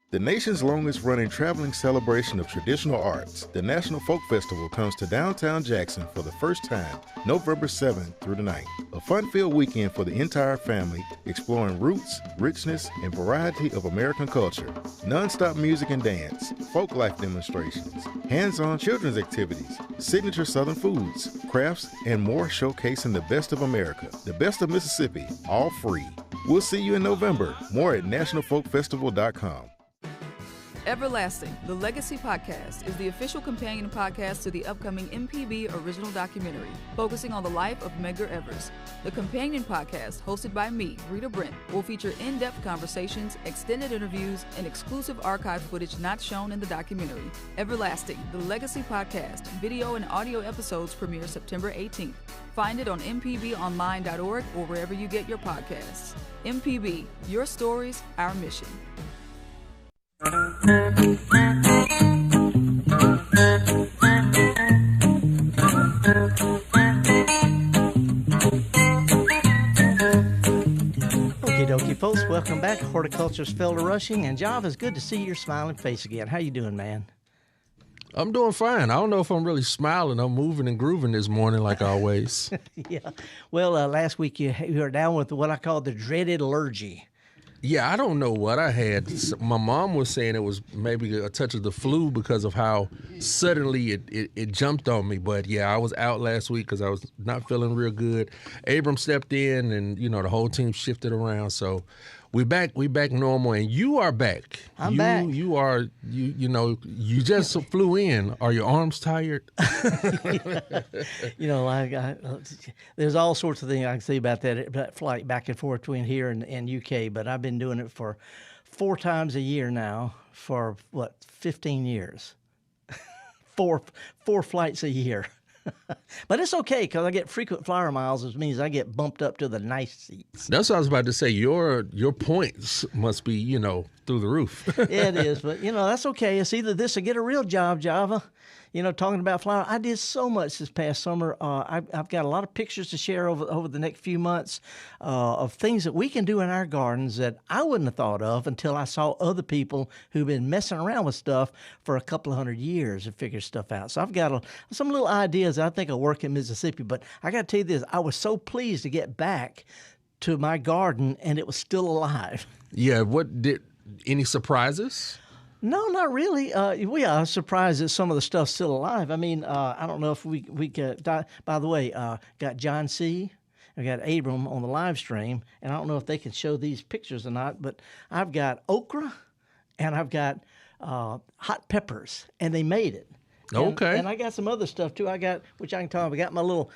The nation's longest-running traveling celebration of traditional arts, the National Folk Festival comes to downtown Jackson for the first time, November 7th through the 9th. A fun-filled weekend for the entire family, exploring roots, richness, and variety of American culture. Non-stop music and dance, folk life demonstrations, hands-on children's activities, signature Southern foods, crafts, and more showcasing the best of America, the best of Mississippi, all free. We'll see you in November. More at nationalfolkfestival.com. Everlasting, the Legacy Podcast, is the official companion podcast to the upcoming MPB original documentary, focusing on the life of Medgar Evers. The companion podcast, hosted by me, Rita Brent, will feature in-depth conversations, extended interviews, and exclusive archive footage not shown in the documentary. Everlasting, the Legacy Podcast, video and audio episodes premiere September 18th. Find it on mpbonline.org or wherever you get your podcasts. MPB, your stories, our mission. Okie dokie, folks. Welcome back. Horticulturalist Felder Rushing, and Java, it's good to see your smiling face again. How you doing, man? I'm doing fine. I don't know if I'm really smiling. I'm moving and grooving this morning like always. Yeah. Well, last week you were down with what I call the dreaded allergy. Yeah, I don't know what I had. My mom was saying it was maybe a touch of the flu because of how suddenly it jumped on me. But, yeah, I was out last week because I was not feeling real good. Abram stepped in, and, the whole team shifted around. So we back normal, and you are back. I'm back. You just flew in. Are your arms tired? There's all sorts of things I can say about that flight back and forth between here and UK, but I've been doing it for 4 times a year now for, 15 years. four flights a year. But it's okay because I get frequent flyer miles, which means I get bumped up to the nice seats. That's what I was about to say. Your points must be, through the roof. Yeah, it is. But, that's okay. It's either this or get a real job, Java. Talking about flower, I did so much this past summer. I've got a lot of pictures to share over the next few months of things that we can do in our gardens that I wouldn't have thought of until I saw other people who've been messing around with stuff for a couple of 100 years and figure stuff out. So I've got some little ideas that I think will work in Mississippi. But I got to tell you this, I was so pleased to get back to my garden and it was still alive. Yeah, any surprises? No, not really. We are surprised that some of the stuff's still alive. I mean, I don't know if we get. By the way, got John C. I got Abram on the live stream, and I don't know if they can show these pictures or not. But I've got okra, and I've got hot peppers, and they made it. Okay. And I got some other stuff too. I got, which I can tell you, I got my little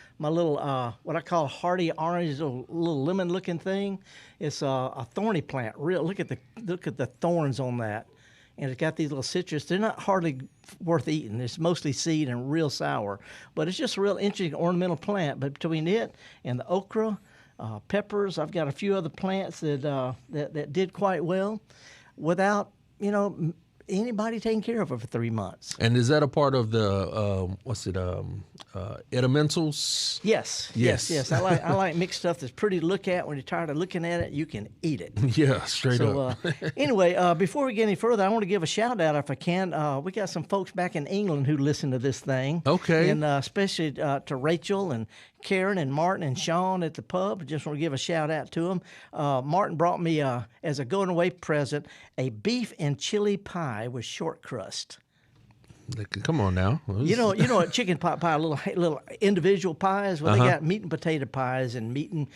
what I call hardy orange, little lemon looking thing. It's a thorny plant. Look at the thorns on that. And it's got these little citrus. They're not hardly worth eating. It's mostly seed and real sour. But it's just a real interesting ornamental plant. But between it and the okra, peppers, I've got a few other plants that did quite well without, anybody taking care of it for 3 months. And is that a part of the elementals? Yes. I like mixed stuff that's pretty to look at. When you're tired of looking at it, you can eat it. Yeah, straight up. Anyway, before we get any further, I want to give a shout out if I can. We got some folks back in England who listen to this thing. Okay. And especially to Rachel and Karen and Martin and Sean at the pub. Just want to give a shout out to them. Martin brought me, as a going away present, a beef and chili pie with short crust. Come on now. You know what chicken pot pie, little individual pies? Well, they got meat and potato pies and meat and,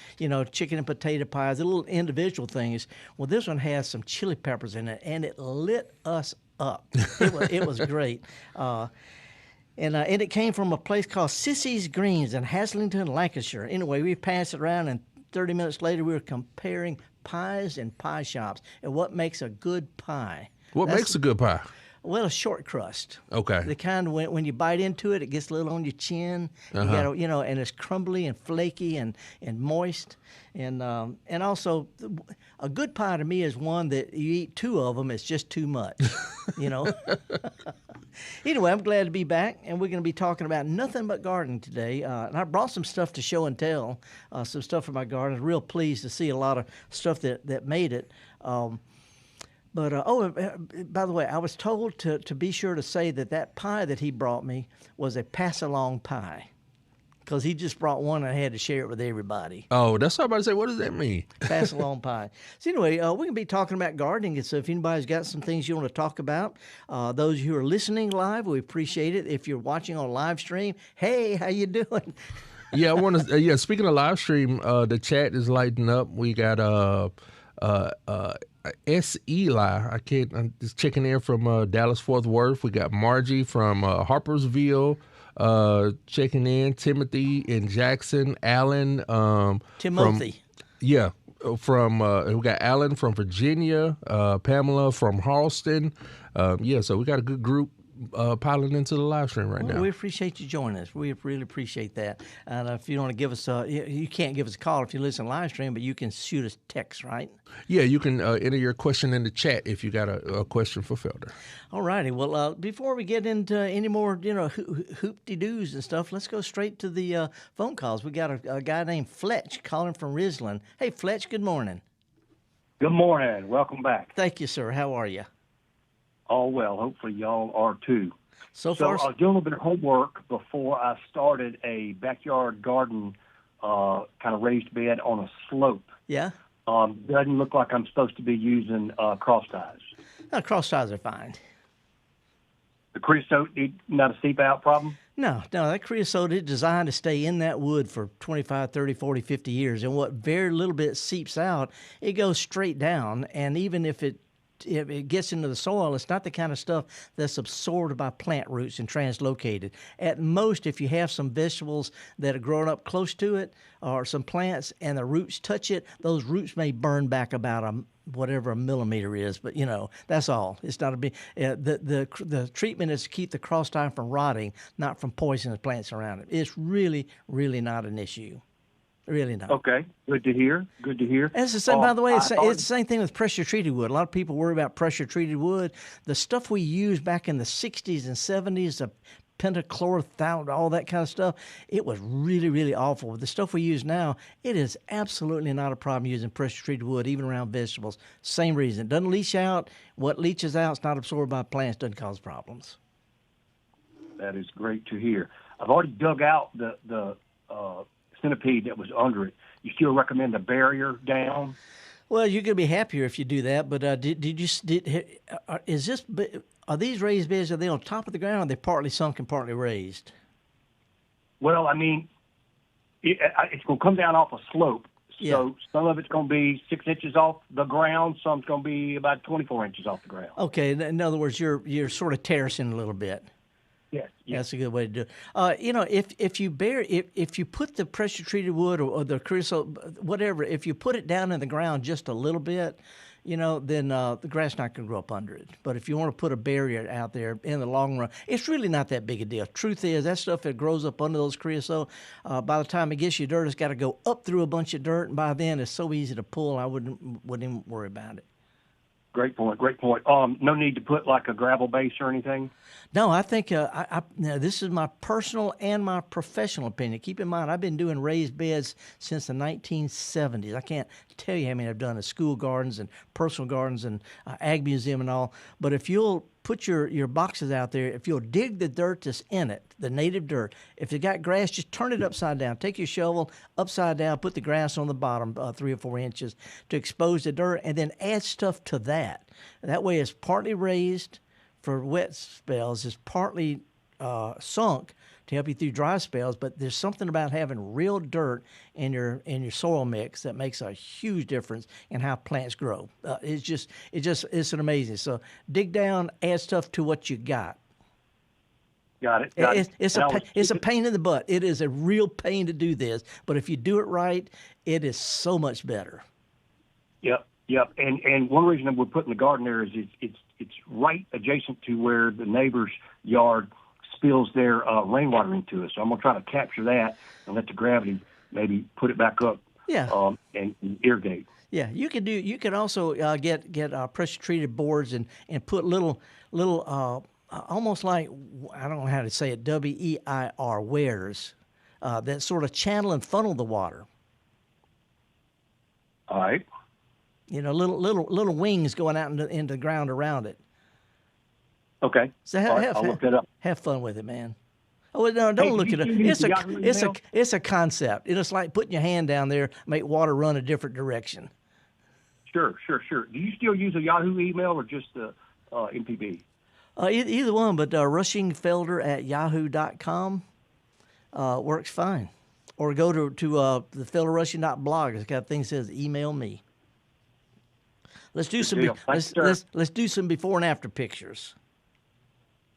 chicken and potato pies, the little individual things. Well, this one has some chili peppers in it, and it lit us up. It was great. And it came from a place called Sissy's Greens in Haslington, Lancashire. Anyway, we passed it around, and 30 minutes later, we were comparing pies and pie shops and what makes a good pie. What makes a good pie? Well, a short crust. Okay. The kind when you bite into it, it gets a little on your chin. You gotta, and it's crumbly and flaky and moist. And also, a good pie to me is one that you eat 2 of them, it's just too much, Anyway, I'm glad to be back, and we're going to be talking about nothing but gardening today. And I brought some stuff to show and tell, some stuff from my garden. I was real pleased to see a lot of stuff that made it. But by the way, I was told to be sure to say that pie that he brought me was a pass-along pie, because he just brought one and I had to share it with everybody. Oh, that's what I'm about to say. What does that mean? Pass-along pie. So anyway, we're going to be talking about gardening. So if anybody's got some things you want to talk about, those who are listening live, we appreciate it. If you're watching on live stream, hey, how you doing? Yeah, I want to. Speaking of live stream, the chat is lighting up. We got S. Eli. I'm just checking in from Dallas Fort Worth. We got Margie from Harpersville. Checking in, Timothy in Jackson, Alan. Timothy. From we got Alan from Virginia, Pamela from Harleston. So we got a good group piling into the live stream right now. We appreciate you joining us. We really appreciate that. And if you want to give us you can't give us a call if you listen live stream, but you can shoot us text, right? Yeah, you can enter your question in the chat if you got a question for Felder. All righty. Well, before we get into any more, hoop-de-doos and stuff, let's go straight to the phone calls. We got a guy named Fletch calling from Ridgeland. Hey, Fletch, good morning. Good morning. Welcome back. Thank you, sir. How are you? All well. Hopefully y'all are too. So far, I was doing a little bit of homework before I started a backyard garden, kind of raised bed on a slope. Yeah. Doesn't look like I'm supposed to be using cross ties. Cross ties are fine. The creosote, not a seep out problem? No, that creosote is designed to stay in that wood for 25, 30, 40, 50 years. And what very little bit seeps out, it goes straight down. And even if it gets into the soil, it's not the kind of stuff that's absorbed by plant roots and translocated. At most, if you have some vegetables that are growing up close to it or some plants and the roots touch it, those roots may burn back about whatever a millimeter is, but that's all. It's not a big. The treatment is to keep the cross tie from rotting, not from poisoning the plants around it. It's really, really not an issue. Really not. Okay, good to hear. As the same, by the way, it's the same thing with pressure-treated wood. A lot of people worry about pressure-treated wood. The stuff we used back in the 60s and 70s, the pentachlorothalonil, all that kind of stuff, it was really, really awful. The stuff we use now, it is absolutely not a problem using pressure-treated wood, even around vegetables. Same reason. It doesn't leach out. What leaches out is not absorbed by plants, doesn't cause problems. That is great to hear. I've already dug out the centipede that was under it. You still recommend a barrier down? Well, you're going to be happier if you do that. But are these raised beds? Are they on top of the ground? Or are they partly sunk and partly raised? Well, I mean, it's going to come down off a slope. So some of it's going to be 6 inches off the ground. Some's going to be about 24 inches off the ground. Okay. In other words, you're sort of terracing a little bit. Yes. That's a good way to do it. If you put the pressure treated wood or the creosote, whatever, if you put it down in the ground just a little bit, then the grass not going to grow up under it. But if you want to put a barrier out there in the long run, it's really not that big a deal. Truth is, that stuff that grows up under those creosote, by the time it gets you dirt, it's got to go up through a bunch of dirt, and by then it's so easy to pull, I wouldn't even worry about it. Great point. No need to put like a gravel base or anything? No, I think now this is my personal and my professional opinion. Keep in mind, I've been doing raised beds since the 1970s. I can't tell you how many I've done at school gardens and personal gardens and ag museum and all. But if you'll put your boxes out there, if you'll dig the dirt that's in it, the native dirt, if you got grass, just turn it upside down. Take your shovel upside down, put the grass on the bottom 3 or 4 inches to expose the dirt, and then add stuff to that. That way it's partly raised for wet spells, it's partly sunk to help you through dry spells, but there's something about having real dirt in your soil mix that makes a huge difference in how plants grow. It's an amazing. So dig down, add stuff to what you got. Got it. It's a pain in the butt. It is a real pain to do this, but if you do it right, it is so much better. Yep. And one reason that we're putting the garden there is it's right adjacent to where the neighbor's yard spills their rainwater into us. So I'm going to try to capture that and let the gravity maybe put it back up. Yeah. And irrigate. Yeah, you could also get pressure treated boards and put little almost like, I don't know how to say it, WEIR, wares that sort of channel and funnel the water. All right. You know, little wings going out into the ground around it. Okay. So I'll look that up. Have fun with it, man. Oh no! Don't look it up. It's a concept. It's like putting your hand down there, make water run a different direction. Sure. Do you still use a Yahoo email or just the MPB? Either one, but rushingfelder@yahoo.com works fine. Or go to the felderrushing.blog. It's got a thing that says email me. Let's do some let's do some before and after pictures.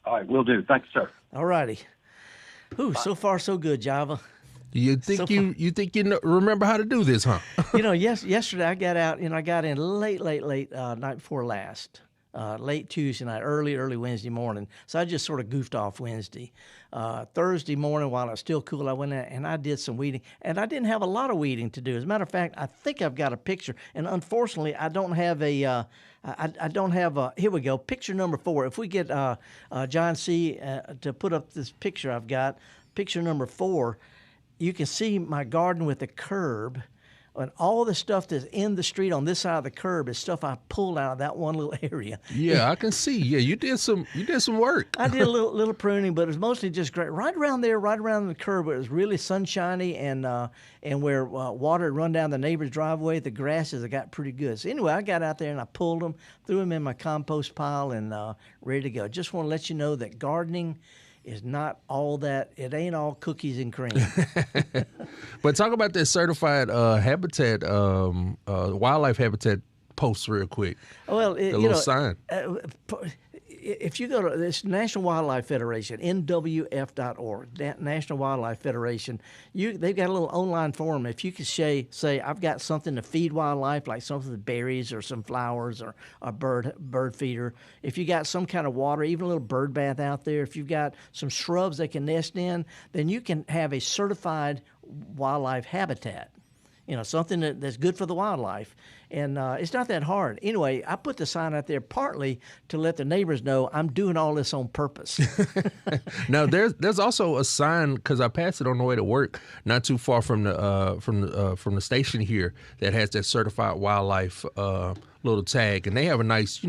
All right, will do. Thanks, sir. All righty. Ooh, so far so good, Java. You think you remember how to do this, huh? Yesterday I got out, I got in late night before last. Late Tuesday night, early Wednesday morning. So I just sort of goofed off Wednesday. Thursday morning, while it was still cool, I went out and I did some weeding. And I didn't have a lot of weeding to do. As a matter of fact, I think I've got a picture. And unfortunately, I don't have a here we go, picture number 4. If we get John C. To put up this picture I've got, picture number 4, you can see my garden with the curb. And all the stuff that's in the street on this side of the curb is stuff I pulled out of that one little area. Yeah, I can see. Yeah, you did some work. I did a little pruning, but it was mostly just great. Right around the curb, where it was really sunshiny and where water had run down the neighbor's driveway, the grasses had got pretty good. So anyway, I got out there and I pulled them, threw them in my compost pile, and ready to go. Just want to let you know that gardening is not all that. It ain't all cookies and cream. But talk about that certified habitat, wildlife habitat post real quick. Well, the little sign. If you go to this National Wildlife Federation, NWF.org, National Wildlife Federation, they've got a little online forum. If you could say I've got something to feed wildlife, like something with berries or some flowers or a bird feeder. If you got some kind of water, even a little bird bath out there, if you've got some shrubs they can nest in, then you can have a certified wildlife habitat. Something that's good for the wildlife. And it's not that hard. Anyway, I put the sign out there partly to let the neighbors know I'm doing all this on purpose. Now, there's also a sign, because I passed it on the way to work, not too far from the station here, that has that certified wildlife little tag, and they have a nice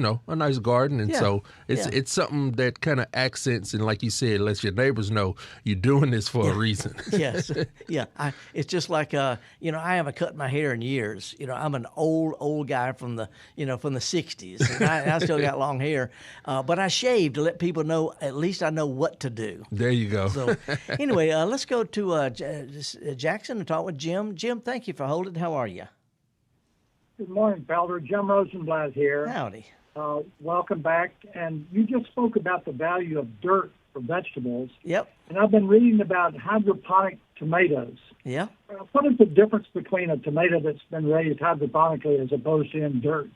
garden, and so it's something that kind of accents and, like you said, lets your neighbors know you're doing this for a reason. Yes, yeah. It's just like I haven't cut my hair in years. I'm an old guy from the 60s, and I still got long hair, but I shave to let people know at least I know what to do. There you go. So anyway, let's go to Jackson and talk with Jim. Jim, thank you for holding. How are you? Good morning, Felder. Jim Rosenblatt here. Howdy. Welcome back. And you just spoke about the value of dirt for vegetables. Yep. And I've been reading about hydroponic tomatoes. Yeah. What is the difference between a tomato that's been raised hydroponically as opposed to in dirt?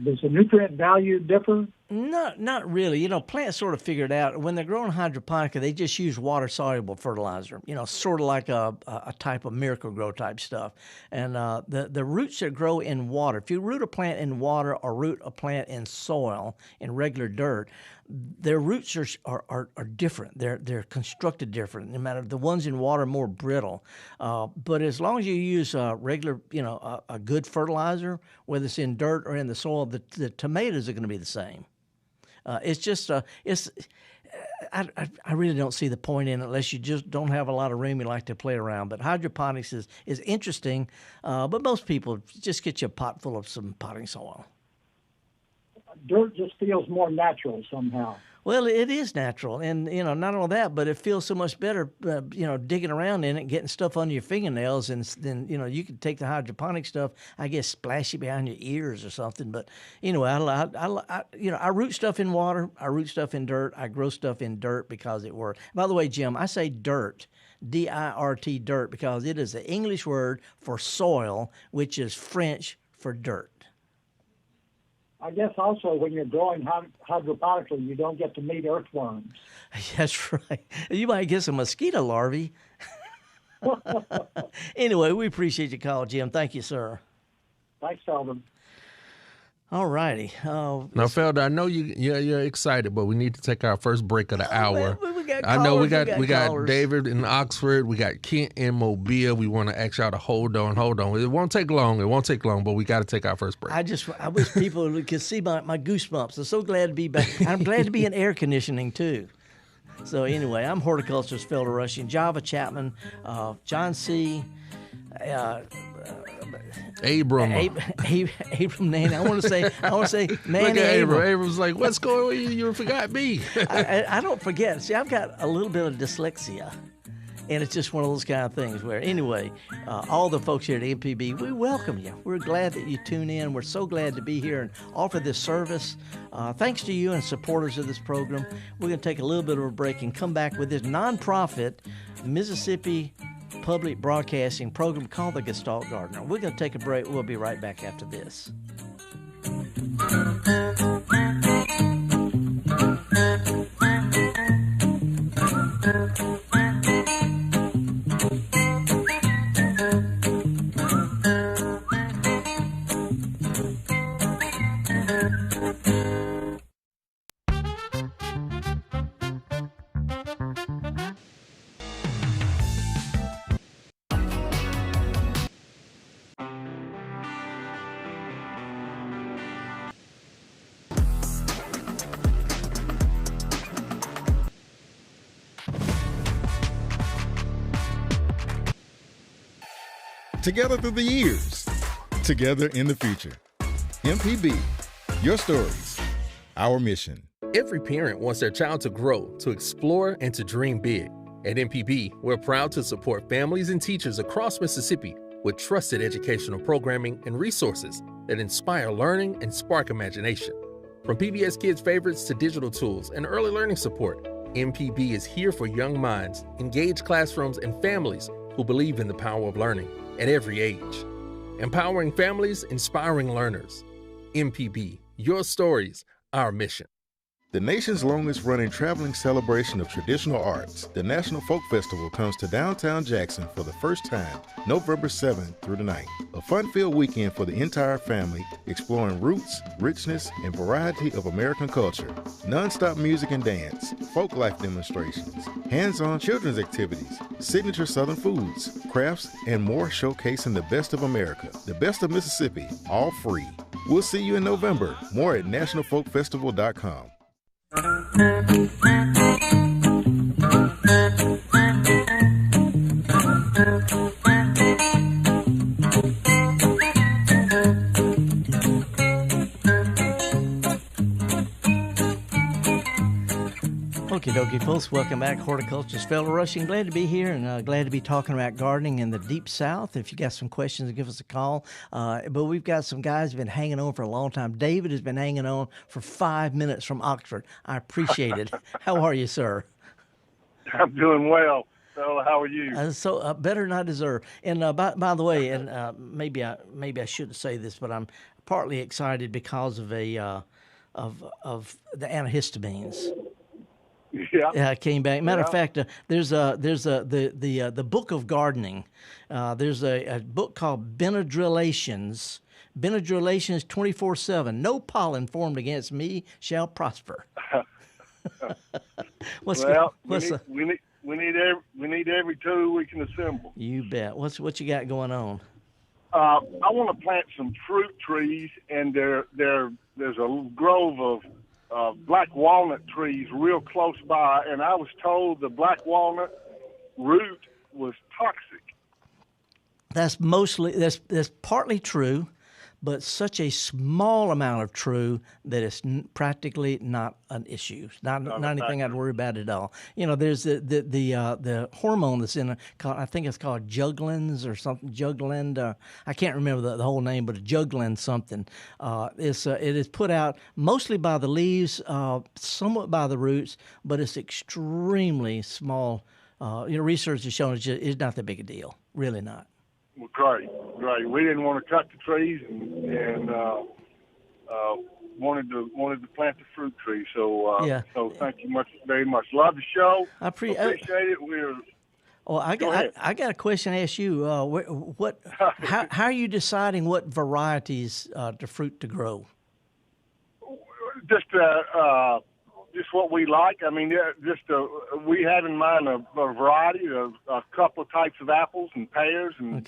Does the nutrient value differ? Not really. Plants sort of figured out when they're growing hydroponically, they just use water-soluble fertilizer, sort of like a type of Miracle-Gro type stuff. And the roots that grow in water, if you root a plant in water or root a plant in soil, in regular dirt, their roots are different. They're constructed different. No matter, the ones in water are more brittle. But as long as you use regular, a good fertilizer, whether it's in dirt or in the soil, the tomatoes are going to be the same. It's just I really don't see the point in it unless you just don't have a lot of room you like to play around. But hydroponics is interesting. But most people just get you a pot full of some potting soil. Dirt just feels more natural somehow. Well, it is natural, and not only that, but it feels so much better, digging around in it, getting stuff under your fingernails, and then you can take the hydroponic stuff, I guess, splash it behind your ears or something. But anyway, I root stuff in water, I root stuff in dirt, I grow stuff in dirt because it works. By the way, Jim, I say dirt, D-I-R-T, dirt, because it is the English word for soil, which is French for dirt. I guess also when you're growing hydroponically, you don't get to meet earthworms. That's right. You might get some mosquito larvae. Anyway, we appreciate your call, Jim. Thank you, sir. Thanks, Felder. All righty. Now, Felder, I know you're excited, but we need to take our first break of the hour. We I know we got callers. David in Oxford. We got Kent in Mobile. We want to ask y'all to hold on. It won't take long, but we got to take our first break. I wish people could see my goosebumps. I'm so glad to be back. I'm glad to be in air conditioning too. So anyway, I'm horticulturalist Felder Rushing, Java Chapman, John C. Abram Nan. I want to say Nanny Look at Abram. Abram's like, what's going on? You forgot me. I don't forget. See, I've got a little bit of dyslexia, and it's just one of those kind of things where, anyway, all the folks here at MPB, we welcome you. We're glad that you tune in. We're so glad to be here and offer this service. Thanks to you and supporters of this program. We're going to take a little bit of a break and come back with this nonprofit Mississippi public broadcasting program called the Gestalt Gardener. We're going to take a break. We'll be right back after this. Together through the years, together in the future. MPB, your stories, our mission. Every parent wants their child to grow, to explore, and to dream big. At MPB, we're proud to support families and teachers across Mississippi with trusted educational programming and resources that inspire learning and spark imagination. From PBS Kids favorites to digital tools and early learning support, MPB is here for young minds, engaged classrooms, and families who believe in the power of learning at every age. Empowering families, inspiring learners. MPB, your stories, our mission. The nation's longest running traveling celebration of traditional arts, the National Folk Festival, comes to downtown Jackson for the first time, November 7th through the 9th. A fun-filled weekend for the entire family, exploring roots, richness, and variety of American culture. Non-stop music and dance, folk life demonstrations, hands-on children's activities, signature Southern foods, crafts, and more showcasing the best of America, the best of Mississippi, all free. We'll see you in November. More at nationalfolkfestival.com. Okie dokie, folks. Welcome back. Horticulturalist Felder Rushing. Glad to be here and glad to be talking about gardening in the Deep South. If you got some questions, give us a call. But we've got some guys who've been hanging on for a long time. David has been hanging on for 5 minutes from Oxford. I appreciate it. How are you, sir? I'm doing well. So how are you? Better than I deserve. And by the way, and maybe I shouldn't say this, but I'm partly excited because of of the antihistamines. Yeah, came back. Matter of fact, there's the book of gardening. There's a book called Benadrylations. Benadrylations 24/7. No pollen formed against me shall prosper. We need every tool we can assemble. You bet. What you got going on? I want to plant some fruit trees, and there's a grove of black walnut trees real close by, and I was told the black walnut root was toxic. That's partly true, but such a small amount of true that it's practically not an issue. Not anything I'd worry about at all. You know, there's the hormone that's in I think it's called juglans or something. Juglend. I can't remember the whole name, but juglend something. It is put out mostly by the leaves, somewhat by the roots, but it's extremely small. Research has shown it's not that big a deal. Really not. Well, great. We didn't want to cut the trees and wanted to plant the fruit tree. So So thank you very much. Love the show. I appreciate it. I got a question to ask you. How are you deciding what varieties to fruit to grow? Just just what we like. I mean, we have in mind a variety of a couple of types of apples and pears and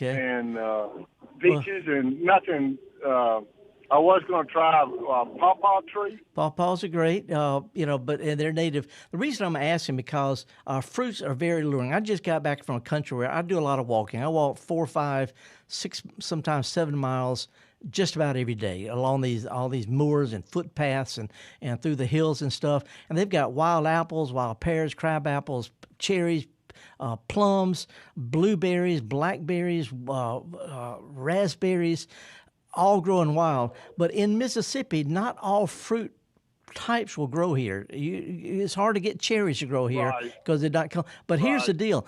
peaches and nothing. I was going to try pawpaw tree. Pawpaws are great, and they're native. The reason I'm asking because fruits are very alluring. I just got back from a country where I do a lot of walking. I walk 4, 5, 6, sometimes 7 miles just about every day along all these moors and footpaths and through the hills and stuff. And they've got wild apples, wild pears, crab apples, cherries, plums, blueberries, blackberries, raspberries, all growing wild. But in Mississippi, not all fruit types will grow here. It's hard to get cherries to grow here because they're not. But here's the deal.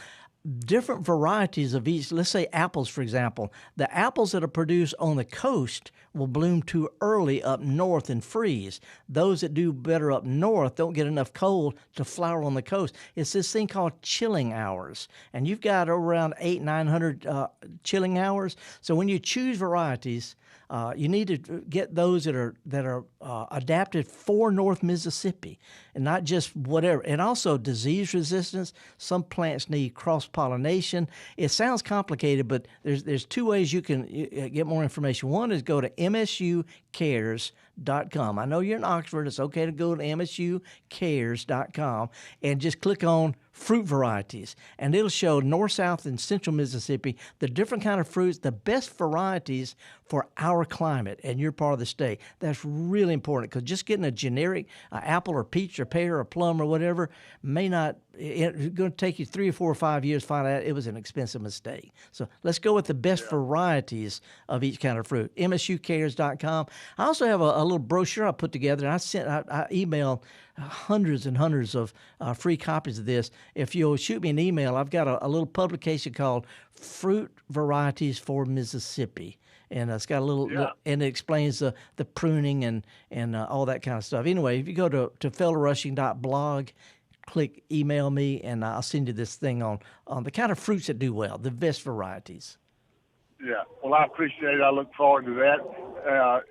Different varieties of each, let's say apples, for example. The apples that are produced on the coast will bloom too early up north and freeze. Those that do better up north don't get enough cold to flower on the coast. It's this thing called chilling hours. And you've got around 800-900 chilling hours. So when you choose varieties, you need to get those that are adapted for North Mississippi, and not just whatever. And also disease resistance. Some plants need cross-pollination. It sounds complicated, but there's 2 ways you can get more information. One is go to msucares.com. I know you're in Oxford. It's okay to go to msucares.com and just click on fruit varieties, and it'll show north, south, and central Mississippi, the different kind of fruits, the best varieties for our climate and your part of the state. That's really important because just getting a generic apple or peach or pear or plum or whatever may not, it's going to take you 3 or 4 or 5 years to find out it was an expensive mistake. So let's go with the best varieties of each kind of fruit. msucares.com. I also have a little brochure I put together, and I emailed hundreds and hundreds of free copies of this. If you'll shoot me an email, I've got a little publication called Fruit Varieties for Mississippi. And it's got a little, and it explains the pruning and all that kind of stuff. Anyway, if you go to felderrushing.blog, click email me, and I'll send you this thing on the kind of fruits that do well, the best varieties. Yeah, well, I appreciate it. I look forward to that.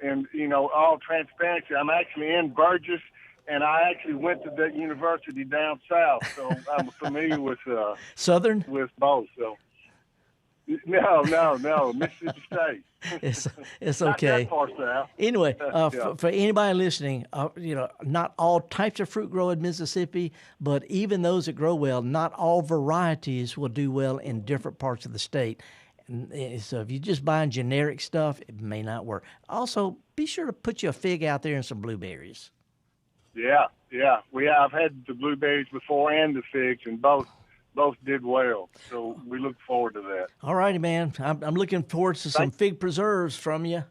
And, all transparency, I'm actually in Burgess, and I actually went to that university down south, so I'm familiar with Southern? With both. So no, Mississippi State. It's okay. Not that far south. Anyway, for anybody listening, not all types of fruit grow in Mississippi, but even those that grow well, not all varieties will do well in different parts of the state. And so if you're just buying generic stuff, it may not work. Also, be sure to put you a fig out there and some blueberries. Yeah. I've had the blueberries before and the figs, and both did well. So we look forward to that. All righty, man. I'm looking forward to some fig preserves from you.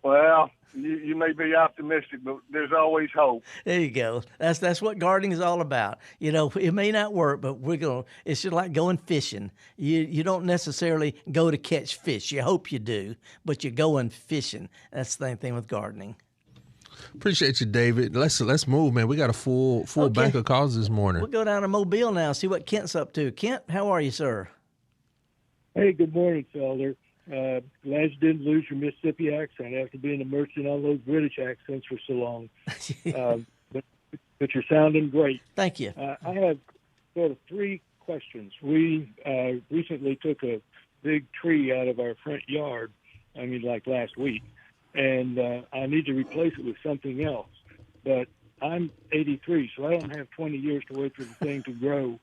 Well, you may be optimistic, but there's always hope. There you go. That's what gardening is all about. It may not work, but it's just like going fishing. You don't necessarily go to catch fish. You hope you do, but you're going fishing. That's the same thing with gardening. Appreciate you, David. Let's move, man. We got a full bank of calls this morning. We'll go down to Mobile now, see what Kent's up to. Kent, how are you, sir? Hey, good morning, Felder. Glad you didn't lose your Mississippi accent after being immersed in all those British accents for so long. But you're sounding great. Thank you. I have sort of 3 questions. We recently took a big tree out of our front yard, like last week, and I need to replace it with something else. But I'm 83, so I don't have 20 years to wait for the thing to grow.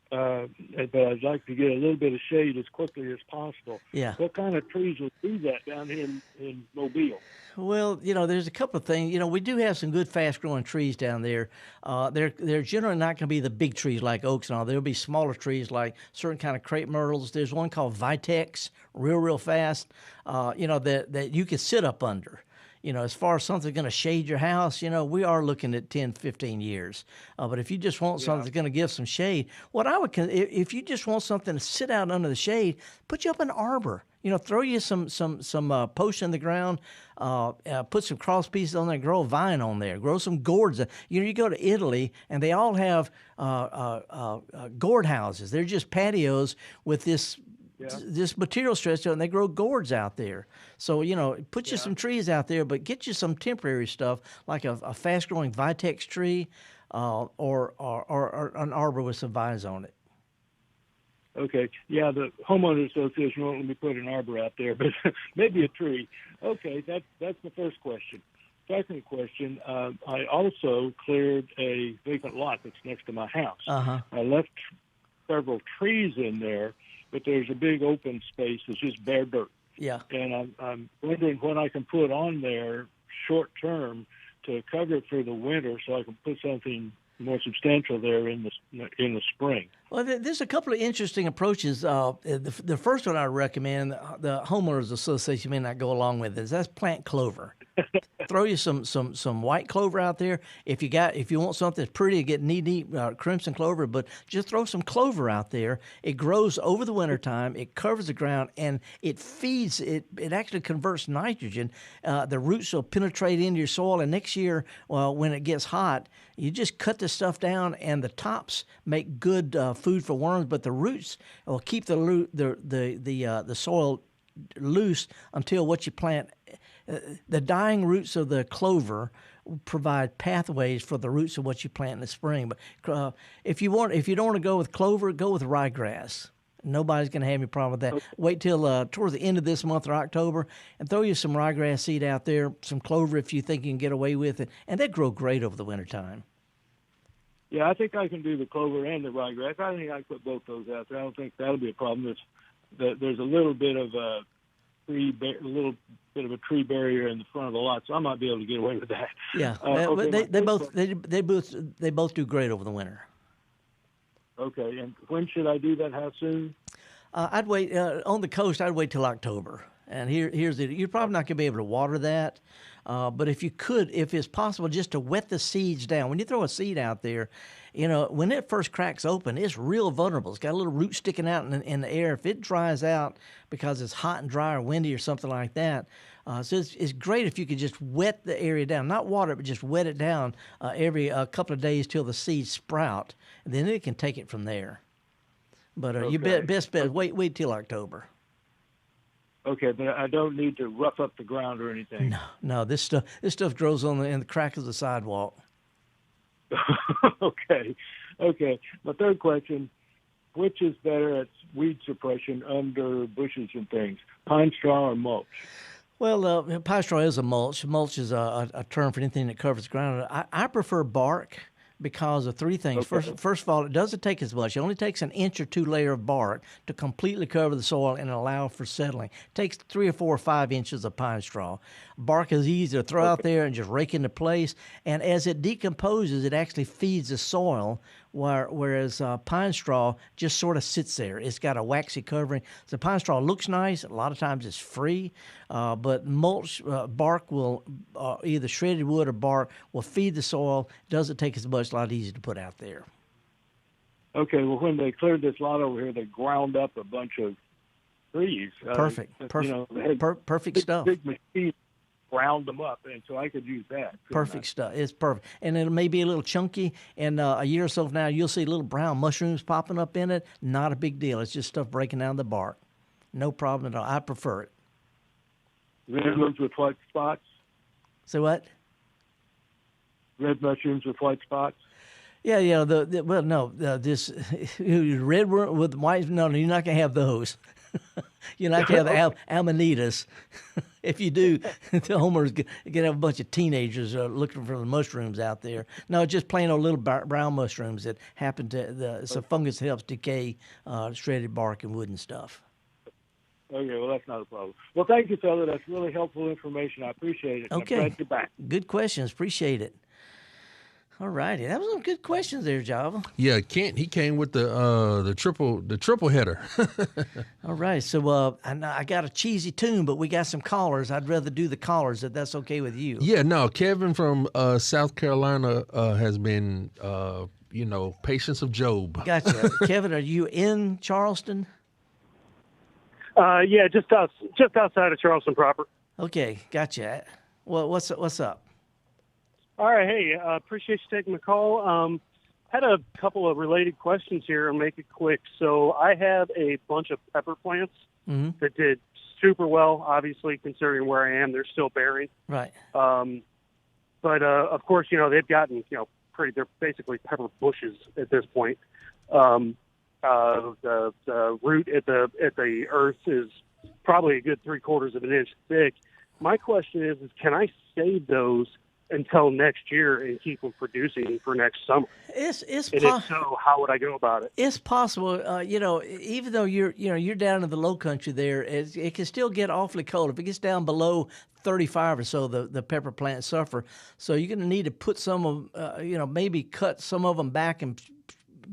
But I'd like to get a little bit of shade as quickly as possible. Yeah. What kind of trees will do that down here in Mobile? Well, there's a couple of things. We do have some good fast-growing trees down there. They're generally not going to be the big trees like oaks and all. There'll be smaller trees like certain kind of crepe myrtles. There's one called Vitex, real fast, that you can sit up under. As far as something going to shade your house, we are looking at 10, 15 years. But if you just want something that's going to give some shade, if you just want something to sit out under the shade, put you up an arbor. Throw you some posts in the ground, put some cross pieces on there, grow a vine on there, grow some gourds. You go to Italy and they all have gourd houses. They're just patios with this this material stress to it, and they grow gourds out there. So, put you some trees out there, but get you some temporary stuff like a fast-growing vitex tree or an arbor with some vines on it. Okay. Yeah, the homeowner association won't let me put an arbor out there, but maybe a tree. Okay, that's the first question. Second question, I also cleared a vacant lot that's next to my house. Uh-huh. I left several trees in there, but there's a big open space that's just bare dirt. Yeah. And I'm wondering what I can put on there short term to cover it for the winter so I can put something more substantial there in the spring. Well, there's a couple of interesting approaches. The first one I recommend, the homeowners association may not go along with, is that's plant clover. Throw you some white clover out there. If you want something that's pretty, get knee-deep crimson clover, but just throw some clover out there. It grows over the wintertime. It covers the ground, and it feeds. It actually converts nitrogen. The roots will penetrate into your soil, and next year, when it gets hot, you just cut the stuff down, and the tops make good food for worms, but the roots will keep the soil loose until what you plant. The dying roots of the clover provide pathways for the roots of what you plant in the spring. But if you don't want to go with clover, go with ryegrass. Nobody's going to have any problem with that. Okay. Wait till towards the end of this month or October and throw you some ryegrass seed out there, some clover if you think you can get away with it, and they grow great over the wintertime. Yeah, I think I can do the clover and the ryegrass. I think I can put both those out there. I don't think that'll be a problem. There's a little bit of a tree barrier in the front of the lot, so I might be able to get away with that. Yeah, they both do great over the winter. Okay, and when should I do that? How soon? I'd wait on the coast. I'd wait till October. And here's it. You're probably not going to be able to water that, but if it's possible, just to wet the seeds down. When you throw a seed out there, when it first cracks open, it's real vulnerable. It's got a little root sticking out in the air. If it dries out because it's hot and dry or windy or something like that, so it's great if you could just wet the area down, not water it, but just wet it down every couple of days till the seeds sprout, and then it can take it from there. But okay. Best bet wait till October. Okay, but I don't need to rough up the ground or anything. No. This stuff grows in the crack of the sidewalk. Okay. My third question: which is better at weed suppression under bushes and things, pine straw or mulch? Well, pine straw is a mulch. Mulch is a term for anything that covers the ground. I prefer bark because of three things. Okay. First of all, it doesn't take as much. It only takes an inch or two layer of bark to completely cover the soil and allow for settling. It takes 3 or 4 or 5 inches of pine straw. Bark is easy to throw out there and just rake into place. And as it decomposes, it actually feeds the soil, whereas pine straw just sort of sits there. It's got a waxy covering. So pine straw looks nice. A lot of times it's free, but mulch bark will either shredded wood or bark will feed the soil. Doesn't take as much. A lot easier to put out there. Okay. Well, when they cleared this lot over here, they ground up a bunch of trees. Perfect stuff. Big machine ground them up, and so I could use that. Perfect stuff. It's perfect. And it may be a little chunky, and a year or so from now, you'll see little brown mushrooms popping up in it. Not a big deal. It's just stuff breaking down the bark. No problem at all. I prefer it. Red ones with white spots? Say what? Red mushrooms with white spots? Yeah. This red with white. No, you're not gonna have those. You're not gonna have the amanitas. If you do, the homeowners get have a bunch of teenagers looking for the mushrooms out there. No, it's just plain old little brown mushrooms that happen to it's a fungus that helps decay shredded bark and wood and stuff. Okay, well, that's not a problem. Well, thank you, Felder. That's really helpful information. I appreciate it. Okay. I'm glad you're back. Good questions. Appreciate it. All righty, that was some good questions there, Java. Yeah, Kent, he came with the triple header. All right, so I got a cheesy tune, but we got some callers. I'd rather do the callers if that's okay with you. Yeah, no, Kevin from South Carolina has been, patience of Job. Gotcha. Kevin, are you in Charleston? Yeah, just outside of Charleston proper. Okay, gotcha. Well, what's up? All right, hey, appreciate you taking the call. Had a couple of related questions here. I'll make it quick. So I have a bunch of pepper plants that did super well, obviously, considering where I am. They're still bearing. Right. But of course, they've gotten, they're basically pepper bushes at this point. The root at the earth is probably a good 3/4 of an inch thick. My question is can I save those until next year and keep them producing for next summer? If so, how would I go about it? It's possible. Even though you're down in the low country there, it can still get awfully cold. If it gets down below 35 or so, the pepper plants suffer. So you're going to need to put some of, maybe cut some of them back and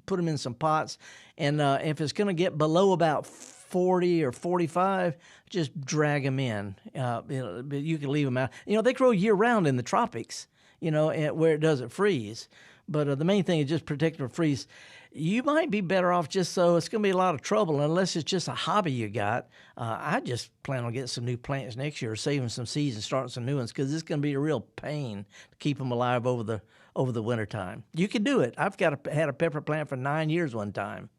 put them in some pots. And if it's going to get below about 40 or 45, just drag them in. But you can leave them out. They grow year round in the tropics, where it doesn't freeze. But the main thing is just protect them from freeze. You might be better off just so it's going to be a lot of trouble unless it's just a hobby you got. I just plan on getting some new plants next year, saving some seeds and starting some new ones because it's going to be a real pain to keep them alive over the wintertime. You can do it. I've had a pepper plant for 9 years one time.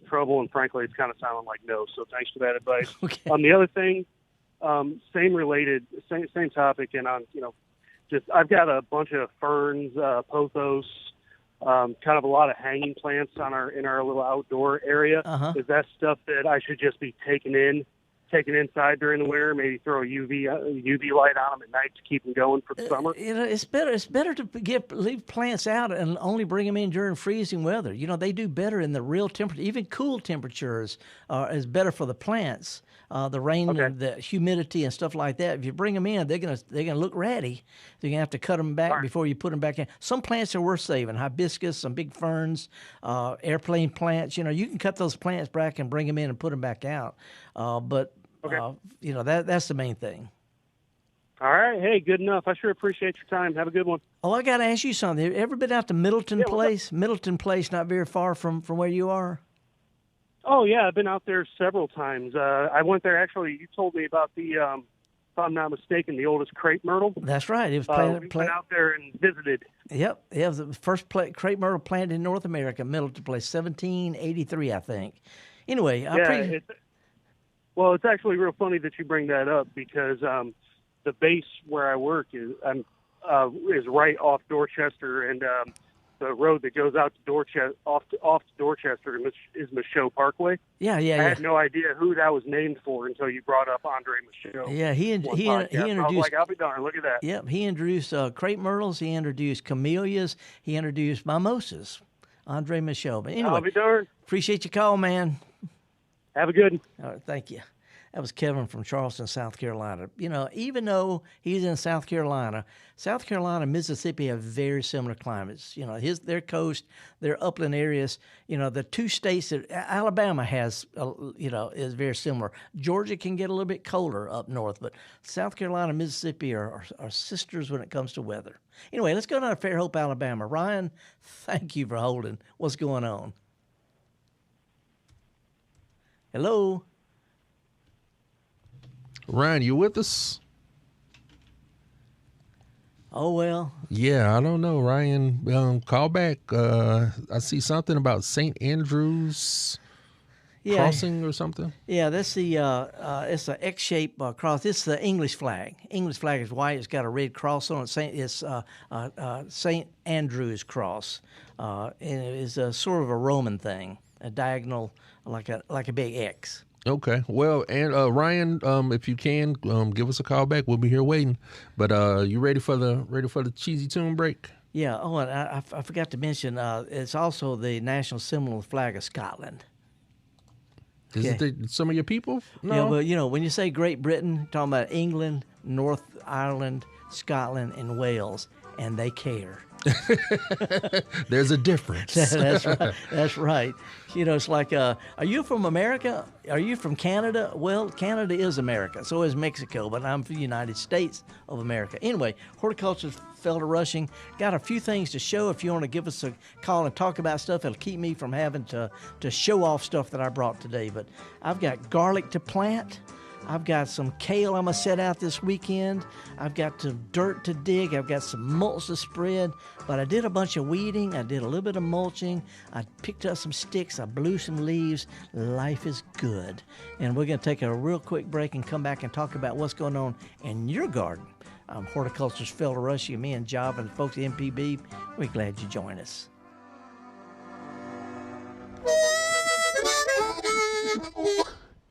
Trouble, and frankly, it's kind of sounding like no. So thanks for that advice. Okay. The other thing, same topic, and I've got a bunch of ferns, pothos, kind of a lot of hanging plants in our little outdoor area. Uh-huh. Is that stuff that I should just be taking inside during the winter? Maybe throw a UV light on them at night to keep them going for the summer. It's better to leave plants out and only bring them in during freezing weather. They do better in the real temperature. Even cool temperatures is better for the plants. The rain and the humidity and stuff like that. If you bring them in, they're gonna look ratty. So you're gonna have to cut them back before you put them back in. Some plants are worth saving. Hibiscus, some big ferns, airplane plants. You can cut those plants back and bring them in and put them back out. That's the main thing. All right. Hey, good enough. I sure appreciate your time. Have a good one. Oh, I got to ask you something. Have you ever been out to Middleton Place? Middleton Place, not very far from where you are? Oh, yeah. I've been out there several times. I went there, actually. You told me about the, if I'm not mistaken, the oldest crepe myrtle. That's right. It was went out there and visited. Yep. It was the first crepe myrtle planted in North America, Middleton Place, 1783, I think. Anyway, it's actually real funny that you bring that up because the base where I work is right off Dorchester, and the road that goes out to Dorchester, off to Dorchester is Michaud Parkway. Yeah. I had no idea who that was named for until you brought up Andre Michaud. Yeah, he introduced. I was like, I'll be darned. Look at that. Yep, he introduced crepe myrtles. He introduced camellias. He introduced mimosas. Andre Michaud. But anyway, I'll be darned. Appreciate your call, man. Have a good one. All right, thank you. That was Kevin from Charleston, South Carolina. Even though he's in South Carolina, and Mississippi have very similar climates. Their coast, their upland areas. The two states that Alabama has, is very similar. Georgia can get a little bit colder up north, but South Carolina and Mississippi are sisters when it comes to weather. Anyway, let's go down to Fairhope, Alabama. Ryan, thank you for holding. What's going on? Hello? Ryan, you with us? Oh, well. Yeah, I don't know, Ryan. Call back. I see something about St. Andrew's crossing or something. Yeah, that's it's an X-shaped cross. It's the English flag. English flag is white. It's got a red cross on it. It's St. Andrew's cross. And it is sort of a Roman thing, a diagonal, like a big X. Okay. Well, and Ryan, if you can, give us a call back. We'll be here waiting. But you ready for the cheesy tune break? Yeah. Oh, and I forgot to mention, it's also the national symbol of the flag of Scotland. Is it some of your people? No. Yeah, but when you say Great Britain, talking about England, North Ireland, Scotland, and Wales, and they care. There's a difference. That's right. That's right. It's like, are you from America? Are you from Canada? Well, Canada is America. So is Mexico, but I'm from the United States of America. Anyway, horticulturalist Felder Rushing. Got a few things to show. If you want to give us a call and talk about stuff, it'll keep me from having to show off stuff that I brought today. But I've got garlic to plant, I've got some kale I'm going to set out this weekend. I've got some dirt to dig. I've got some mulch to spread. But I did a bunch of weeding. I did a little bit of mulching. I picked up some sticks. I blew some leaves. Life is good. And we're going to take a real quick break and come back and talk about what's going on in your garden. I'm horticulturalist Felder Rushing, me and Java and the folks at MPB. We're glad you joined us.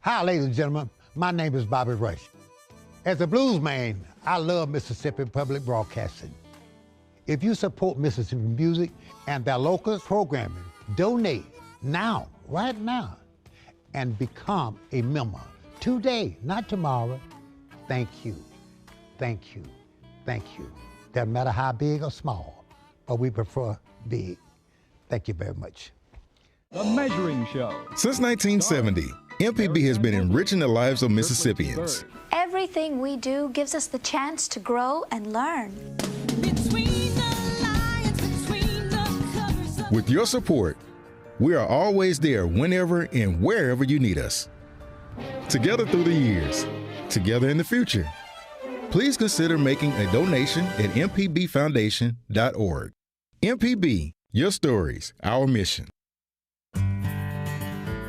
Hi, ladies and gentlemen. My name is Bobby Rush. As a blues man, I love Mississippi Public Broadcasting. If you support Mississippi music and their local programming, donate now, right now, and become a member today, not tomorrow. Thank you, thank you, thank you. Doesn't matter how big or small, but we prefer big. Thank you very much. The Measuring Show. Since 1970, MPB has been enriching the lives of Mississippians. Everything we do gives us the chance to grow and learn. With your support, we are always there whenever and wherever you need us. Together through the years, together in the future. Please consider making a donation at mpbfoundation.org. MPB, your stories, our mission.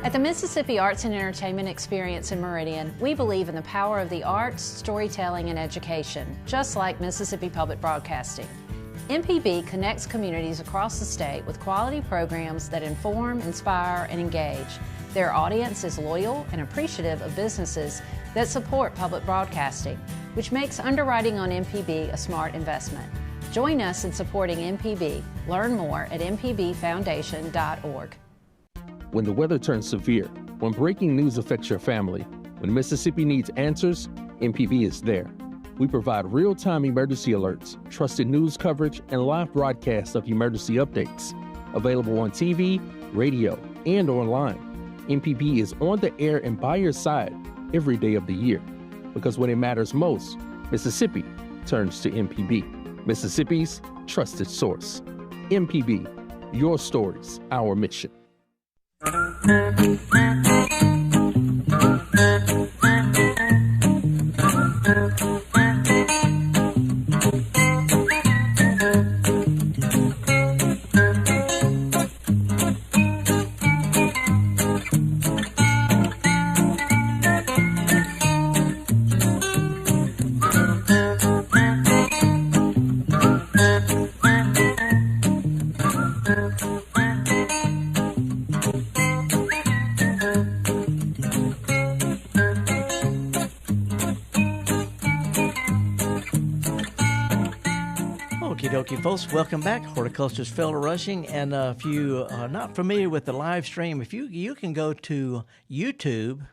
At the Mississippi Arts and Entertainment Experience in Meridian, we believe in the power of the arts, storytelling, and education, just like Mississippi Public Broadcasting. MPB connects communities across the state with quality programs that inform, inspire, and engage. Their audience is loyal and appreciative of businesses that support public broadcasting, which makes underwriting on MPB a smart investment. Join us in supporting MPB. Learn more at mpbfoundation.org. When the weather turns severe, when breaking news affects your family, when Mississippi needs answers, MPB is there. We provide real-time emergency alerts, trusted news coverage, and live broadcasts of emergency updates. Available on TV, radio, and online. MPB is on the air and by your side every day of the year. Because when it matters most, Mississippi turns to MPB. Mississippi's trusted source. MPB, your stories, our mission. Folks, welcome back. Horticulturalist Felder Rushing, and if you are not familiar with the live stream, if you can go to YouTube.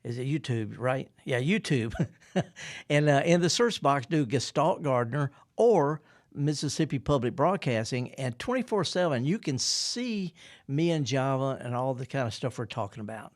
Is it YouTube, right? Yeah, YouTube. And in the search box, do Gestalt Gardener or Mississippi Public Broadcasting, and 24/7 you can see me and Java and all the kind of stuff we're talking about.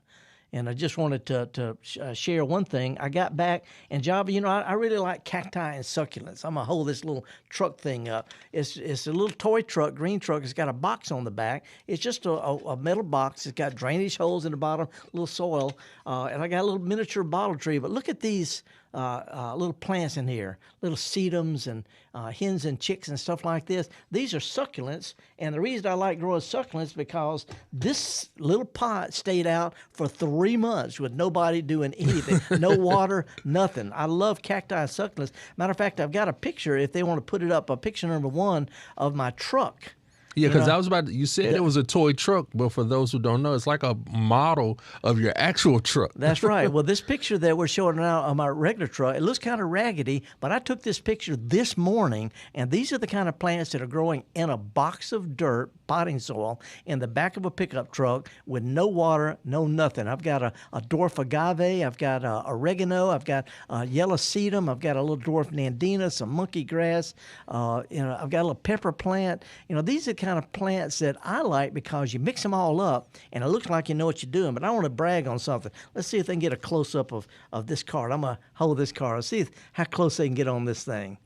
And I just wanted to share one thing. I got back, and Java, you know, I really like cacti and succulents. I'm going to hold this little truck thing up. It's a little toy truck, green truck. It's got a box on the back. It's just a metal box. It's got drainage holes in the bottom, a little soil, and I got a little miniature bottle tree. But look at these little plants in here, little sedums and hens and chicks and stuff like this. These are succulents, and the reason I like growing succulents is because this little pot stayed out for 3 months with nobody doing anything, no water, nothing. I love cacti and succulents. Matter of fact, I've got a picture, if they want to put it up, a picture number 1 of my truck. Yeah, because I was about to, you said it was a toy truck, but for those who don't know, it's like a model of your actual truck. That's right. Well, this picture that we're showing now of my regular truck, it looks kind of raggedy, but I took this picture this morning, and these are the kind of plants that are growing in a box of dirt, potting soil, in the back of a pickup truck with no water, no nothing. I've got a dwarf agave, I've got oregano, I've got yellow sedum, I've got a little dwarf nandina, some monkey grass, I've got a little pepper plant. These are kind of plants that I like because you mix them all up and it looks like you know what you're doing. But I want to brag on something. Let's see if they can get a close-up of this card. I'm going to hold this card. Let's see how close they can get on this thing.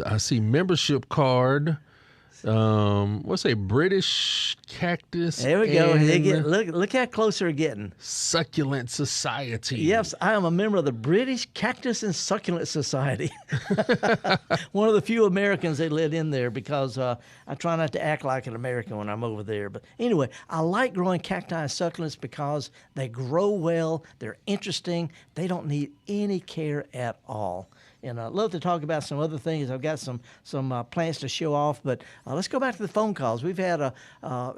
I see membership card. What's a British cactus? There we go. Look how close they're getting. Succulent Society. Yes, I am a member of the British Cactus and Succulent Society. One of the few Americans they let in there because I try not to act like an American when I'm over there. But anyway, I like growing cacti and succulents because they grow well, they're interesting, they don't need any care at all. And I'd love to talk about some other things. I've got some plants to show off, but let's go back to the phone calls. We've had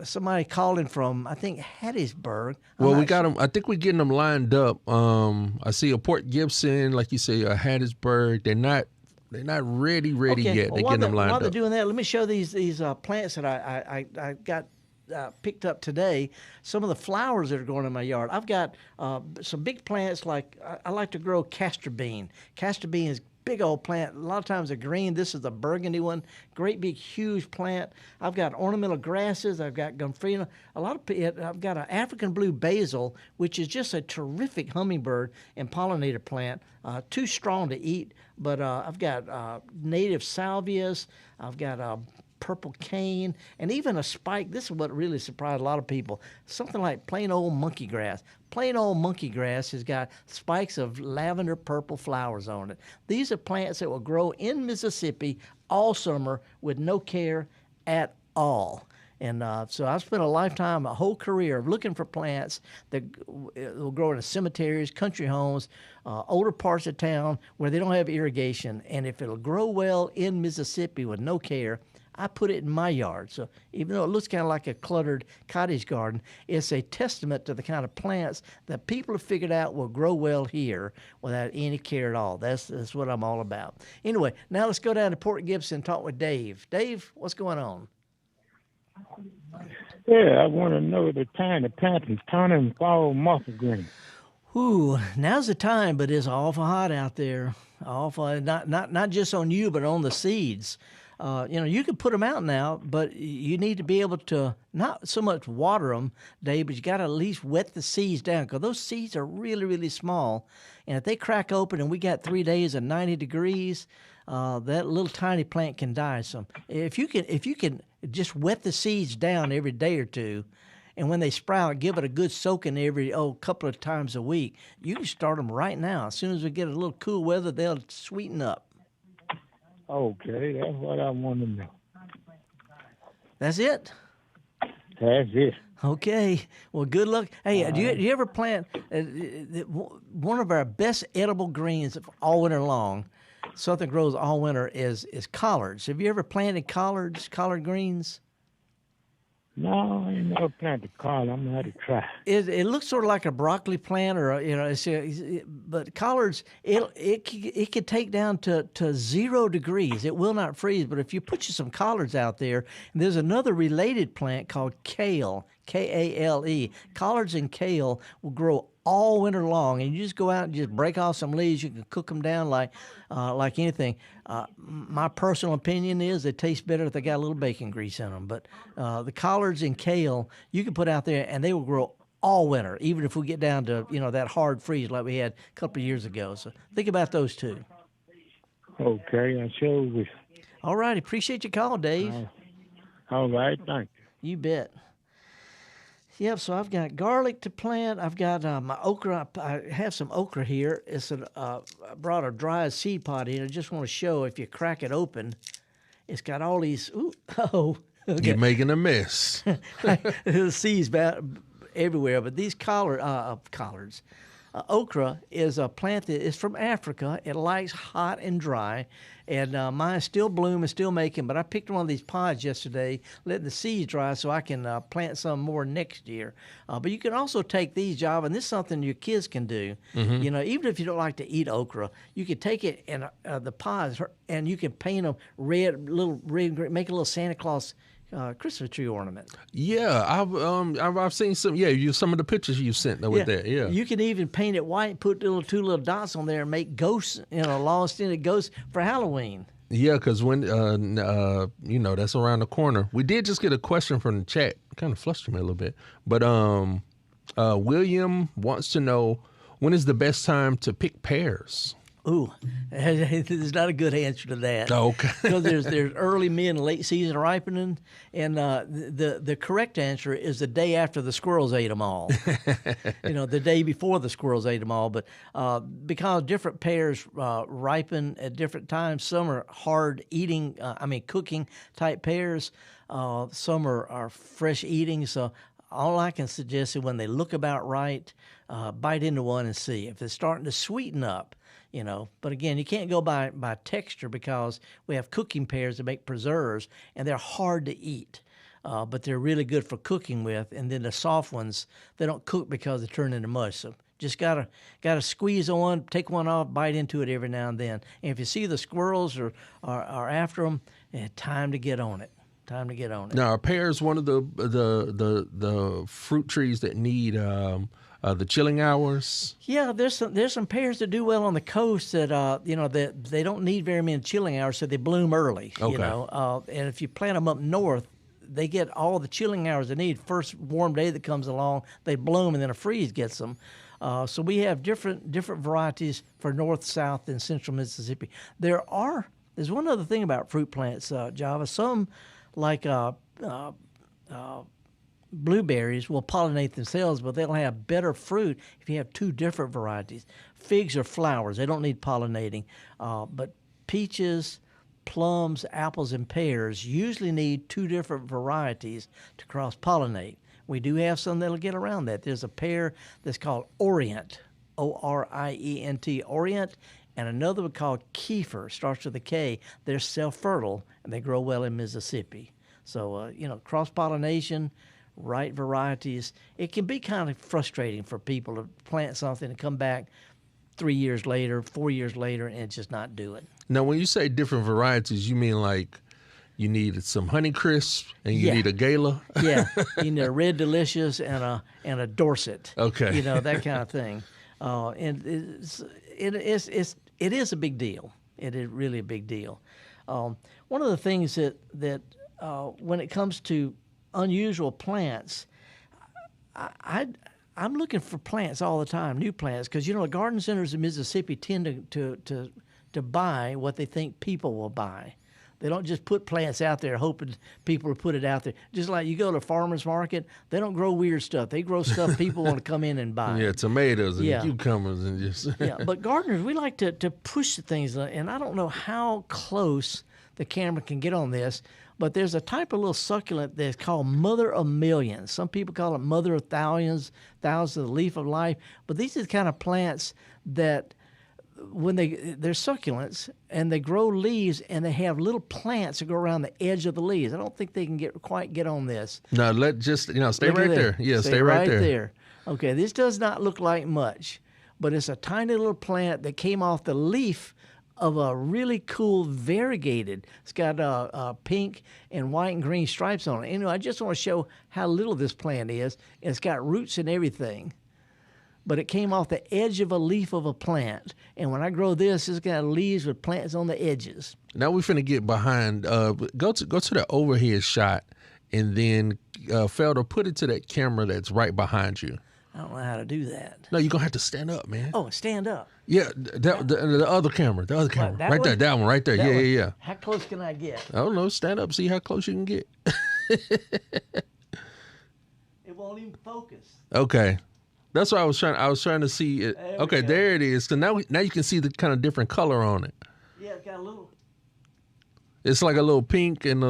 somebody calling from, I think, Hattiesburg. Well, we got them. I think we're getting them lined up. I see a Port Gibson, like you say, a Hattiesburg. They're not ready yet. They're getting them lined up. While they're doing that, let me show these plants that I got picked up today. Some of the flowers that are growing in my yard. I've got some big plants like I like to grow castor bean. Castor bean is big old plant. A lot of times they're green. This is a burgundy one. Great big huge plant. I've got ornamental grasses. I've got gomphrena. I've got an African blue basil, which is just a terrific hummingbird and pollinator plant. Too strong to eat, but I've got native salvias. I've got purple cane, and even a spike. This is what really surprised a lot of people. Something like plain old monkey grass. Plain old monkey grass has got spikes of lavender purple flowers on it. These are plants that will grow in Mississippi all summer with no care at all. And so I've spent a whole career of looking for plants that will grow in cemeteries, country homes, older parts of town where they don't have irrigation. And if it'll grow well in Mississippi with no care, I put it in my yard. So even though it looks kind of like a cluttered cottage garden, it's a testament to the kind of plants that people have figured out will grow well here without any care at all. That's what I'm all about. Anyway, now let's go down to Port Gibson and talk with Dave. Dave, what's going on? Yeah, I want to know the time to plant and turning fall mossy green. Ooh, now's the time, but it's awful hot out there. Awful, not just on you, but on the seeds. You can put them out now, but you need to be able to not so much water them, Dave, but you got to at least wet the seeds down because those seeds are really, really small. And if they crack open and we got 3 days of 90 degrees, that little tiny plant can die. So if you can just wet the seeds down every day or two, and when they sprout, give it a good soaking every couple of times a week, you can start them right now. As soon as we get a little cool weather, they'll sweeten up. Okay, that's what I want to know. That's it? That's it. Okay. Well, good luck. Hey, do you ever plant one of our best edible greens all winter long? Something grows all winter is collards. Have you ever planted collards, collard greens? No, I ain't never planted collard. I'm gonna have to try. It looks sort of like a broccoli plant, or but collards it could take down to 0 degrees. It will not freeze. But if you put some collards out there, and there's another related plant called kale, Kale. Collards and kale will grow all winter long, and you just go out and just break off some leaves. You can cook them down like anything. My personal opinion is they taste better if they got a little bacon grease in them. But the collards and kale you can put out there, and they will grow all winter, even if we get down to that hard freeze like we had a couple of years ago. So think about those two. Okay, I sure will. All right, appreciate your call, Dave. All right, thank you. You bet. Yep, so I've got garlic to plant. I've got my okra. I have some okra here. I brought a dry seed pod in. I just want to show if you crack it open, it's got all these. Okay. You're making a mess. The seeds everywhere, but these collards. Okra is a plant that is from Africa. It likes hot and dry, and mine still bloom and still making. But I picked one of these pods yesterday, letting the seeds dry so I can plant some more next year. But you can also take these, Java, and this is something your kids can do. Mm-hmm. Even if you don't like to eat okra, you can take it and the pods, and you can paint them red, make a little Santa Claus Christmas tree ornament. Yeah, I've seen some. Yeah, some of the pictures you sent with that. Yeah, you can even paint it white, put two little dots on there, and make ghosts, long-stinted ghosts for Halloween. Yeah, because when that's around the corner. We did just get a question from the chat. Kind of flustered me a little bit, but William wants to know when is the best time to pick pears. Ooh, there's not a good answer to that. Okay. Because there's early, mid, and late season ripening, and the correct answer is the day after the squirrels ate them all. The day before the squirrels ate them all. But because different pears ripen at different times, some are hard eating, cooking type pears. Some are fresh eating. So all I can suggest is when they look about right, bite into one and see if it's starting to sweeten up. But again, you can't go by texture because we have cooking pears that make preserves, and they're hard to eat, but they're really good for cooking with. And then the soft ones, they don't cook because they turn into mush. So just gotta squeeze on, take one off, bite into it every now and then. And if you see the squirrels are after them, time to get on it. Time to get on it. Now, are pears one of the fruit trees that need the chilling hours? Yeah, there's some pears that do well on the coast that that they don't need very many chilling hours, so they bloom early. Okay. And if you plant them up north, they get all the chilling hours they need. First warm day that comes along, they bloom, and then a freeze gets them. So we have different varieties for north, south, and central Mississippi. There's one other thing about fruit plants, Java. Some like blueberries will pollinate themselves, but they'll have better fruit if you have two different varieties. Figs are flowers. They don't need pollinating. But peaches, plums, apples, and pears usually need two different varieties to cross-pollinate. We do have some that'll get around that. There's a pear that's called Orient, O-R-I-E-N-T, Orient, and another one called Kefir, starts with a K. They're self-fertile, and they grow well in Mississippi. So, cross-pollination, right varieties. It can be kind of frustrating for people to plant something and come back 3 years later, 4 years later, and just not do it. Now, when you say different varieties, you mean like you need some Honeycrisp and you need a Gala? Yeah, you need a Red Delicious and a Dorset. Okay. That kind of thing. And it is a big deal. It is really a big deal. One of the things that when it comes to unusual plants, I'm looking for plants all the time, new plants, because the garden centers in Mississippi tend to buy what they think people will buy. They don't just put plants out there hoping people will put it out there. Just like you go to a farmer's market, they don't grow weird stuff. They grow stuff people want to come in and buy. Yeah, tomatoes and cucumbers and just... Yeah, but gardeners, we like to push the things, and I don't know how close the camera can get on this, but there's a type of little succulent that's called Mother of Millions. Some people call it Mother of Thousands, the leaf of life. But these are the kind of plants that when they're succulents and they grow leaves and they have little plants that go around the edge of the leaves. I don't think they can quite get on this. No, stay right there. Yeah, stay right there. Okay, this does not look like much, but it's a tiny little plant that came off the leaf of a really cool variegated. It's got pink and white and green stripes on it. I just want to show how little this plant is. It's got roots and everything. But it came off the edge of a leaf of a plant. And when I grow this, it's got leaves with plants on the edges. Now we're finna get behind. Go to the overhead shot, and then Felder, put it to that camera that's right behind you. I don't know how to do that. No, you're gonna have to stand up, man. Oh, stand up. Yeah, the other camera, What, right there, that one right there. Yeah. How close can I get? I don't know. Stand up, see how close you can get. It won't even focus. Okay. That's what I was trying to see it. Okay, there it is. So now you can see the kind of different color on it. Yeah, it's got a little. It's like a little pink and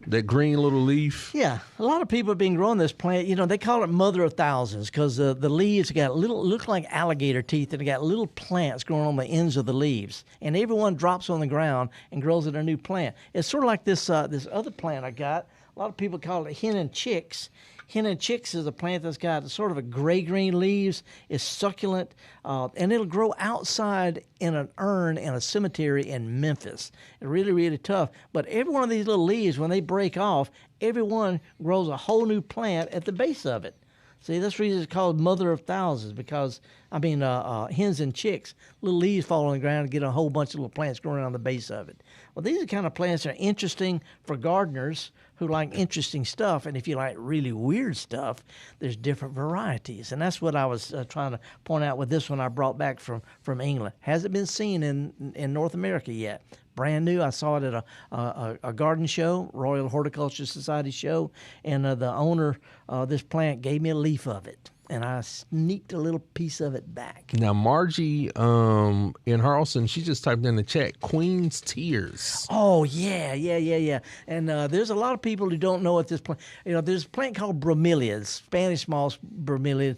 that green little leaf. Yeah, a lot of people have been growing this plant. They call it Mother of Thousands because the leaves got look like alligator teeth, and they got little plants growing on the ends of the leaves, and everyone drops on the ground and grows in a new plant. It's sort of like this other plant I got. A lot of people call it hen and chicks. Hen and chicks is a plant that's got sort of a gray-green leaves. It's succulent, and it'll grow outside in an urn in a cemetery in Memphis. It's really, really tough. But every one of these little leaves, when they break off, every one grows a whole new plant at the base of it. See, that's the reason it's called Mother of Thousands, because, hens and chicks, little leaves fall on the ground and get a whole bunch of little plants growing on the base of it. Well, these are the kind of plants that are interesting for gardeners, who like interesting stuff. And if you like really weird stuff, there's different varieties. And that's what I was trying to point out with this one I brought back from England. Hasn't been seen in North America yet. Brand new. I saw it at a garden show, Royal Horticultural Society show, and the owner of this plant gave me a leaf of it, and I sneaked a little piece of it back. Now, Margie in Harleston, she just typed in the chat, Queen's Tears. Oh, yeah. And there's a lot of people who don't know what this plant, there's a plant called bromeliad, Spanish moss bromeliad,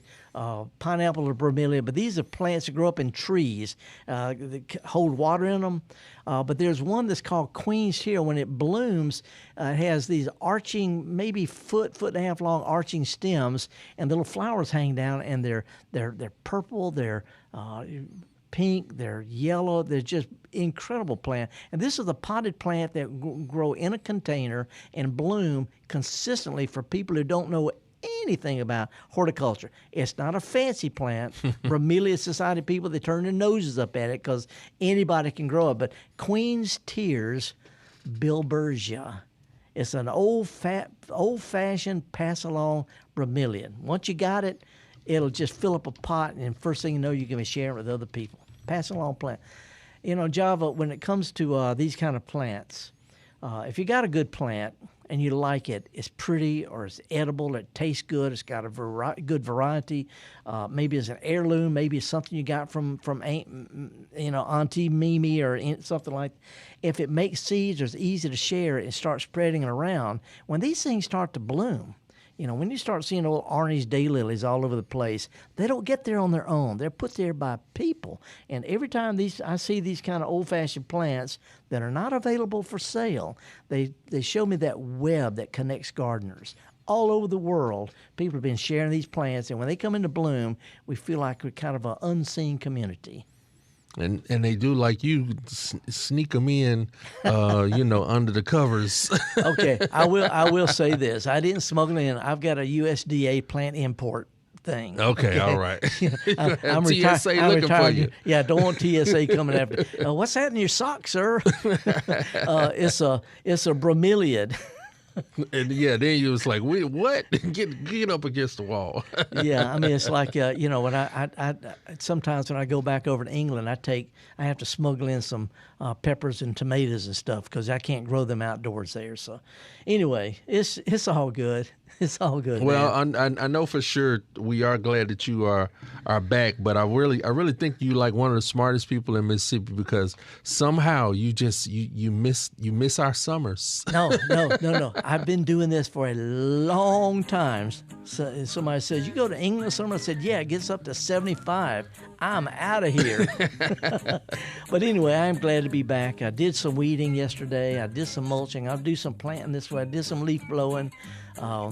pineapple or bromelia, but these are plants that grow up in trees that hold water in them. But there's one that's called Queen's Tear. When it blooms, it has these arching, maybe foot and a half long arching stems, and the little flowers hang down, and they're purple, they're pink, they're yellow. They're just incredible plant. And this is a potted plant that grow in a container and bloom consistently for people who don't know anything about horticulture. It's not a fancy plant. Bromelia Society people, they turn their noses up at it because anybody can grow it. But Queen's Tears bilbergia. It's an old-fashioned pass-along bromeliad. Once you got it, it'll just fill up a pot, and first thing you know, you're going to share it with other people. Pass-along plant. Java, when it comes to these kind of plants, if you got a good plant and you like it, it's pretty or it's edible, it tastes good, it's got a good variety, maybe it's an heirloom, maybe it's something you got from Auntie Mimi or something like that. If it makes seeds or it's easy to share it and start spreading it around, when these things start to bloom, when you start seeing old orange daylilies all over the place, they don't get there on their own. They're put there by people. And every time I see these kind of old-fashioned plants that are not available for sale, they show me that web that connects gardeners. All over the world, people have been sharing these plants, and when they come into bloom, we feel like we're kind of an unseen community. And they do like you sneak them in, under the covers. Okay, I will say this: I didn't smuggle in. I've got a USDA plant import thing. Okay, all right. I'm TSA looking retired. for you. Yeah, don't want TSA coming after. What's that in your sock, sir? It's a bromeliad. And then you was like, wait, what? Get up against the wall. Yeah, I mean, it's like when I sometimes when I go back over to England, I have to smuggle in some peppers and tomatoes and stuff because I can't grow them outdoors there. So anyway, it's all good. It's all good. Well, I know for sure we are glad that you are back, but I really think you like one of the smartest people in Mississippi because somehow you miss our summers. No. I've been doing this for a long time. So somebody says, you go to England? Someone said, yeah, it gets up to 75. I'm out of here. But anyway, I'm glad to be back. I did some weeding yesterday. I did some mulching. I'll do some planting this way. I did some leaf blowing. I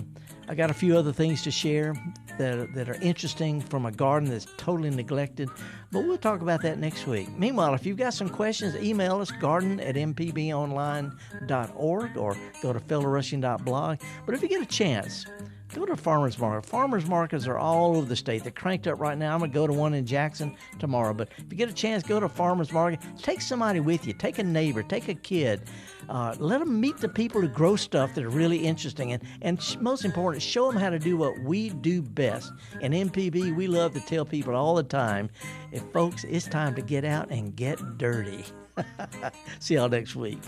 got a few other things to share that are interesting from a garden that's totally neglected, but we'll talk about that next week. Meanwhile, if you've got some questions, email us, garden@mpbonline.org or go to felderrushing.blog. But if you get a chance, go to a farmer's market. Farmer's markets are all over the state. They're cranked up right now. I'm going to go to one in Jackson tomorrow. But if you get a chance, go to a farmer's market. Take somebody with you. Take a neighbor. Take a kid. Let them meet the people who grow stuff that are really interesting. And most important, show them how to do what we do best. And MPB, we love to tell people all the time, folks, it's time to get out and get dirty. See y'all next week.